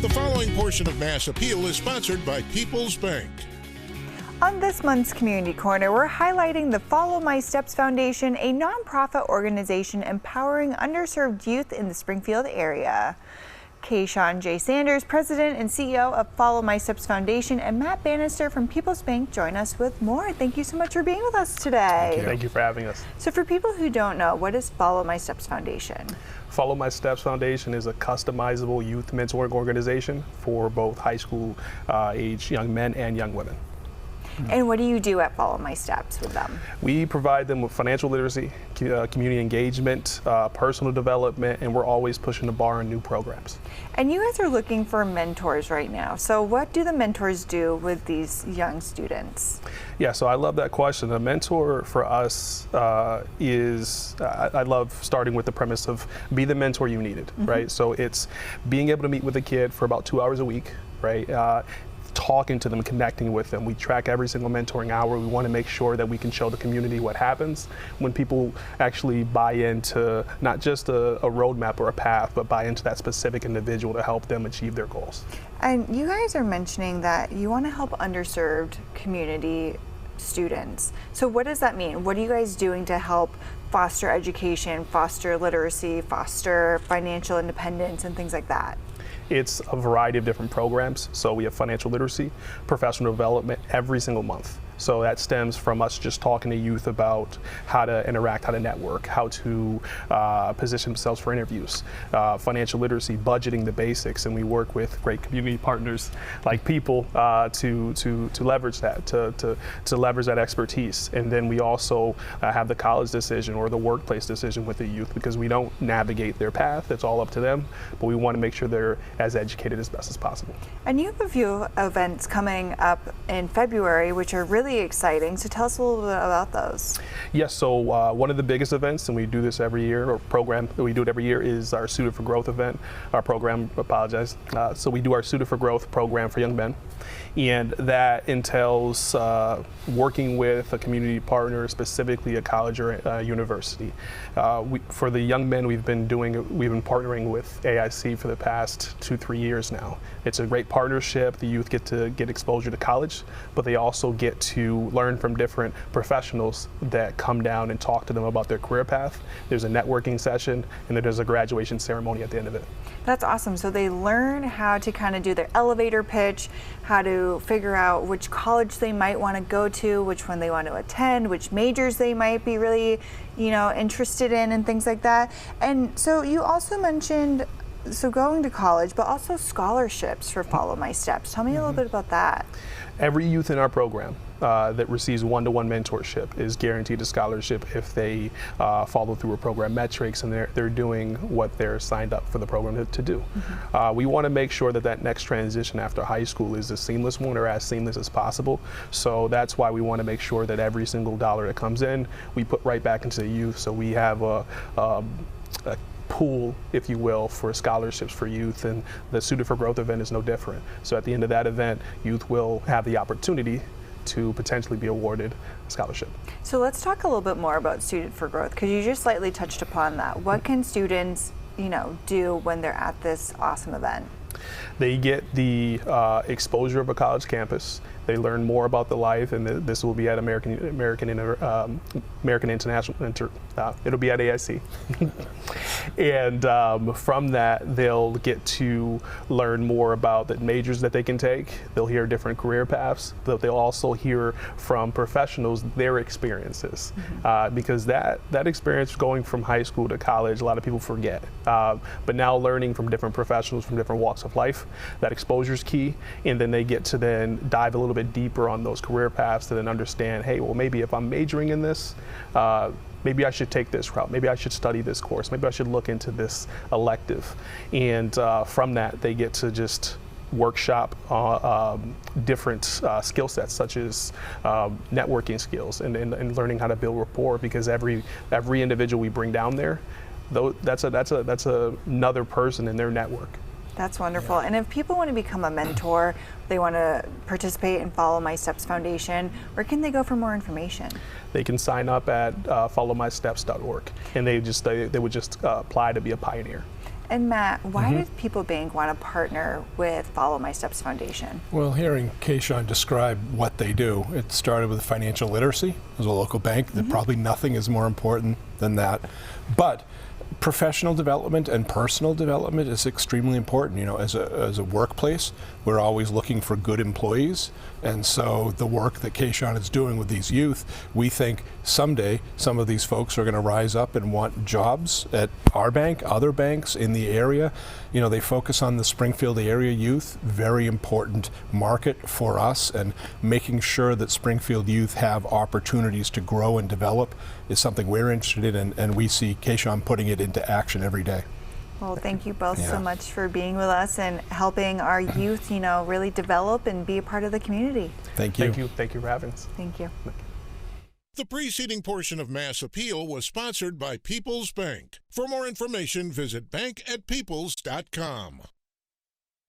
The following portion of Mass Appeal is sponsored by PeoplesBank. On this month's Community Corner, we're highlighting the Follow My Steps Foundation, a nonprofit organization empowering underserved youth in the Springfield area. Kashawn J, President and CEO of Follow My Steps Foundation, and Matt Bannister from PeoplesBank join us with more. Thank you so much for being with us today. Thank you for having us. So for people who don't know, what is Follow My Steps Foundation? Follow My Steps Foundation is a customizable youth mentoring organization for both high school age young men and young women. And what do you do at Follow My Steps with them? We provide them with financial literacy, community engagement, personal development, and we're always pushing the bar on new programs. And you guys are looking for mentors right now. So what do the mentors do with these young students? Yeah, so I love that question. A mentor for us is, I love starting with the premise of be the mentor you needed, right? So it's being able to meet with a kid for about 2 hours a week, right? Talking to them, connecting with them. We track every single mentoring hour. We want to make sure that we can show the community what happens when people actually buy into not just a roadmap or a path, but buy into that specific individual to help them achieve their goals. And you guys are mentioning that you want to help underserved community students. So what does that mean? What are you guys doing to help foster education, foster literacy, foster financial independence, and things like that? It's a variety of different programs. So we have financial literacy, professional development every single month. So that stems from us just talking to youth about how to interact, how to network, how to position themselves for interviews, financial literacy, budgeting the basics, and we work with great community partners like People to leverage that, to leverage that expertise. And then we also have the college decision or the workplace decision with the youth, because we don't navigate their path, it's all up to them, but we want to make sure they're as educated as best as possible. And you have a few events coming up in February which are really exciting, so tell us a little bit about those. Yes, so one of the biggest events, and we do this every year, or program, we do it every year, is our Suited for Growth event, our program, so we do our Suited for Growth program for young men, and that entails working with a community partner, specifically a college or a university. For the young men, we've been partnering with AIC for the past 2-3 years now. It's a great partnership. The youth get to get exposure to college, but they also get to learn from different professionals that come down and talk to them about their career path. There's a networking session, and then there's a graduation ceremony at the end of it. That's awesome. So they learn how to kind of do their elevator pitch, how to figure out which college they might want to go to, which one they want to attend, which majors they might be really, interested in, and things like that. And so you also mentioned going to college, but also scholarships for Follow My Steps. Tell me a little bit about that. Every youth in our program that receives one-to-one mentorship is guaranteed a scholarship if they follow through our program metrics and they're doing what they're signed up for the program to do. We want to make sure that next transition after high school is a seamless one, or as seamless as possible. So that's why we want to make sure that every single dollar that comes in, we put right back into the youth. So we have a pool, if you will, for scholarships for youth, and the Suited for Growth event is no different. So at the end of that event, youth will have the opportunity to potentially be awarded a scholarship. So let's talk a little bit more about Suited for Growth, because you just slightly touched upon that. What can students, do when they're at this awesome event? They get the exposure of a college campus. They learn more about the life, and this will be at American International. It'll be at AIC, and from that they'll get to learn more about the majors that they can take. They'll hear different career paths. They'll also hear from professionals their experiences, because that experience going from high school to college, a lot of people forget. But now learning from different professionals from different walks of life, that exposure is key, and then they get to then dive a little bit deeper on those career paths to then understand, hey, well, maybe if I'm majoring in this, maybe I should take this route, maybe I should study this course, maybe I should look into this elective. And from that, they get to just workshop different skill sets, such as networking skills and learning how to build rapport, because every individual we bring down there, that's another person in their network. That's wonderful. And if people want to become a mentor, they want to participate and Follow My Steps Foundation, where can they go for more information? They can sign up at followmysteps.org, and they would just apply to be a pioneer. And Matt, why did PeoplesBank want to partner with Follow My Steps Foundation? Well, hearing Kashawn describe what they do, it started with financial literacy. As a local bank, that probably nothing is more important than that. But professional development and personal development is extremely important. You know, as a workplace, we're always looking for good employees, and so the work that Kashawn is doing with these youth, we think someday some of these folks are going to rise up and want jobs at our bank, other banks in the area. You know, they focus on the Springfield area youth, very important market for us, and making sure that Springfield youth have opportunities to grow and develop is something we're interested in, and we see Kashawn putting it into action every day. Well, thank you both so much for being with us and helping our youth, you know, really develop and be a part of the community. Thank you. Thank you. Thank you for having us. Thank you. The preceding portion of Mass Appeal was sponsored by PeoplesBank. For more information, visit bank@peoples.com.